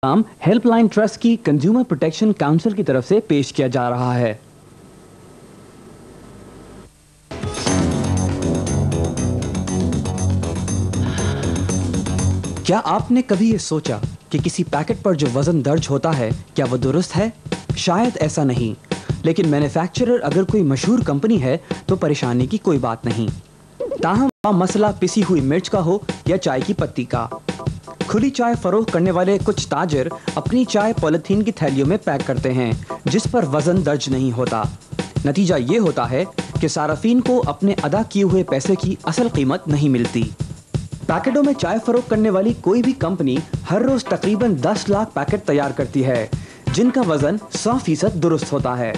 काम helpline trust की consumer protection council की तरफ से पेश किया जा रहा है। क्या आपने कभी ये सोचा कि किसी पैकेट पर जो वजन दर्ज होता है क्या वो दुरुस्त है? शायद ऐसा नहीं, लेकिन मैन्युफैक्चरर अगर कोई मशहूर कंपनी है तो परेशानी की कोई बात नहीं। ताहम मसला पिसी हुई मिर्च का हो या चाय की पत्ती का, खुली चाय फरोख्त करने वाले कुछ ताजर अपनी चाय पॉलिथीन की थैलियों में पैक करते हैं जिस पर वजन दर्ज नहीं होता। नतीजा ये होता है कि सार्फिन को अपने अदा किए हुए पैसे की असल कीमत नहीं मिलती। पैकेटों में चाय फरोख्त करने वाली कोई भी कंपनी हर रोज तकरीबन 10 लाख पैकेट तैयार करती है जिनका वजन 100% दुरुस्त होता है।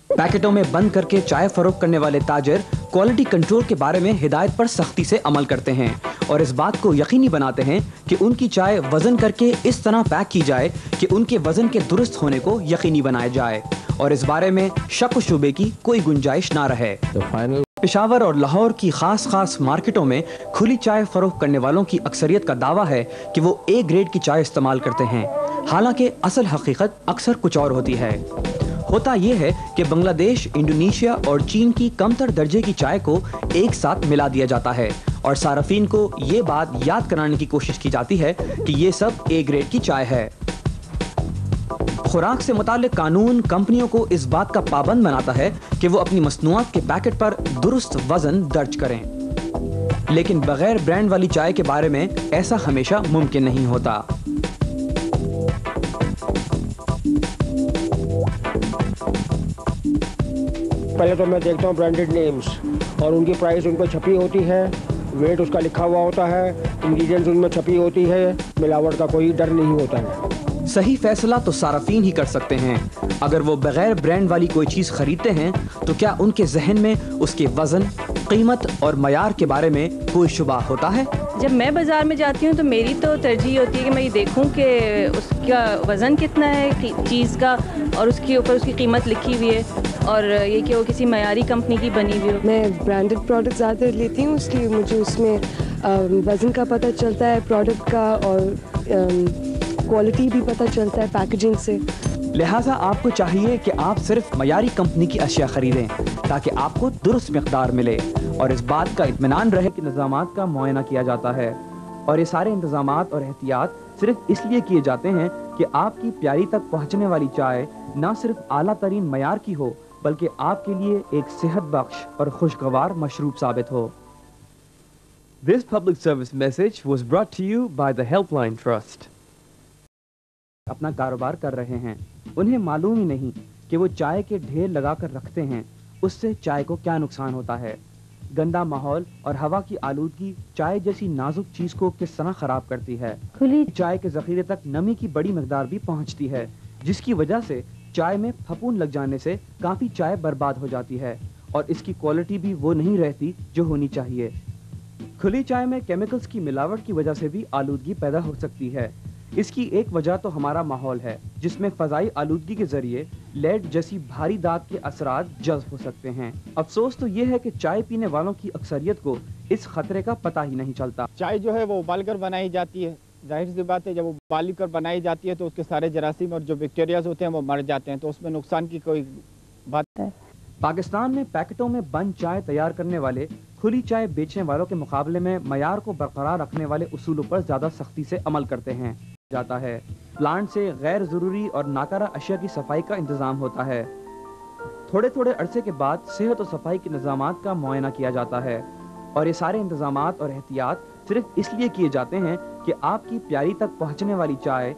पैकेटों में बंद करके चाय फरोख्त करने वाले ताजर क्वालिटी कंट्रोल के बारे में हिदायत पर सख्ती से अमल करते हैं और इस बात को यकीनी बनाते हैं कि उनकी चाय वजन करके इस तरह पैक की जाए कि उनके वजन के दुरुस्त होने को यकीनी बनाया जाए और इस बारे में शक व शुबे की कोई गुंजाइश ना रहे। पेशावर और लाहौर की खास मार्केटों में खुली चाय फरोख्त करने वालों की अक्सरियत का दावा है कि वो ए ग्रेड की चाय इस्तेमाल करते हैं, हालांकि असल हकीकत अक्सर कुछ और होती है। होता यह है कि बांग्लादेश, इंडोनेशिया और चीन की कमतर दर्जे की चाय को एक साथ मिला दिया जाता है और सार्फिन को ये बात याद कराने की कोशिश की जाती है कि ये सब ए ग्रेड की चाय है। खुराक से मुताल्लिक कानून कंपनियों को इस बात का पाबंद बनाता है कि वो अपनी मसनूआत के पैकेट पर दुरुस्त वजन दर्ज करें, लेकिन बगैर ब्रांड वाली चाय के बारे में ऐसा हमेशा मुमकिन नहीं होता। पहले तो मैं देखता हूँ ब्रांडेड नेम्स और उनकी प्राइस उन पर छपी होती है, वेट उसका लिखा हुआ होता है, इंग्रेडिएंट्स उनमें छपी होती है, मिलावट का कोई डर नहीं होता है। सही फैसला तो सार्फिन ही कर सकते हैं। अगर वो बगैर ब्रांड वाली कोई चीज़ खरीदते हैं तो क्या उनके जहन में उसके वजन, कीमत और मयार के बारे में कोई शुबा होता है? जब मैं बाज़ार में जाती हूँ तो मेरी तो तरजीह होती है कि मैं ये देखूँ कि उसका वज़न कितना है चीज़ का और उसके ऊपर उसकी कीमत लिखी हुई है और ये कि वो किसी मयारी कंपनी की बनी हुई हो। मैं ब्रांडेड प्रोडक्ट ज़्यादा लेती हूँ, इसलिए मुझे उसमें वज़न का पता चलता है, प्रोडक्ट का, और क्वालिटी भी पता चलता है पैकेजिंग से। लिहाजा आपको चाहिए कि आप सिर्फ मयारी कंपनी की अशिया खरीदें ताकि आपको दुरुस्त मिक़दार मिले और इस बात का इत्मीनान रहे कि इंतज़ामात का मुआयना किया जाता है और ये सारे इंतज़ामात और एहतियात सिर्फ इसलिए किए जाते हैं कि आपकी प्यारी तक पहुँचने वाली चाय न सिर्फ आला तरीन मयार की हो बल्कि आपके लिए एक सेहत बख्श और खुशगवार मशरूब साबित हो। This public service message was brought to you by the Helpline Trust. अपना कारोबार कर रहे हैं, उन्हें मालूम ही नहीं कि वो चाय के ढेर लगाकर रखते हैं, उससे चाय को क्या नुकसान होता है। गंदा माहौल और हवा की आलूदगी चाय जैसी नाजुक चीज को किस तरह खराब करती है। खुली चाय के जखीरे तक नमी की बड़ी मिकदार भी पहुंचती है जिसकी वजह से चाय में फफूंद लग जाने से काफी चाय बर्बाद हो जाती है और इसकी क्वालिटी भी वो नहीं रहती जो होनी चाहिए। खुली चाय में केमिकल्स की मिलावट की वजह से भी आलूदगी पैदा हो सकती है। इसकी एक वजह तो हमारा माहौल है जिसमें फ़ज़ाई आलूदगी के जरिए लेड जैसी भारी दाग के असरात जज्ब हो सकते हैं। अफसोस तो ये है कि चाय पीने वालों की अक्सरियत को इस खतरे का पता ही नहीं चलता। चाय जो है वो उबाल कर बनाई जाती है, जाहिर सी बात है जब उबाल कर बनाई जाती है तो उसके सारे जरासीम और जो बैक्टीरियाज होते हैं वो मर जाते हैं, तो उसमें नुकसान की कोई बात है। पाकिस्तान में पैकेटों में बंद चाय तैयार करने वाले खुली चाय बेचने वालों के मुकाबले में मयार को बरकरार रखने वाले उसूलों पर ज़्यादा सख्ती से अमल करते हैं जाता है। प्लांट से गैर ज़रूरी और नाकारा अशिया की सफाई का इंतज़ाम होता है। थोड़े थोड़े अरसे के बाद सेहत और सफाई के इंतज़ामात का मुआयना किया जाता है और ये सारे इंतज़ामात और एहतियात सिर्फ इसलिए किए जाते हैं कि आपकी प्यारी तक पहुँचने वाली चाय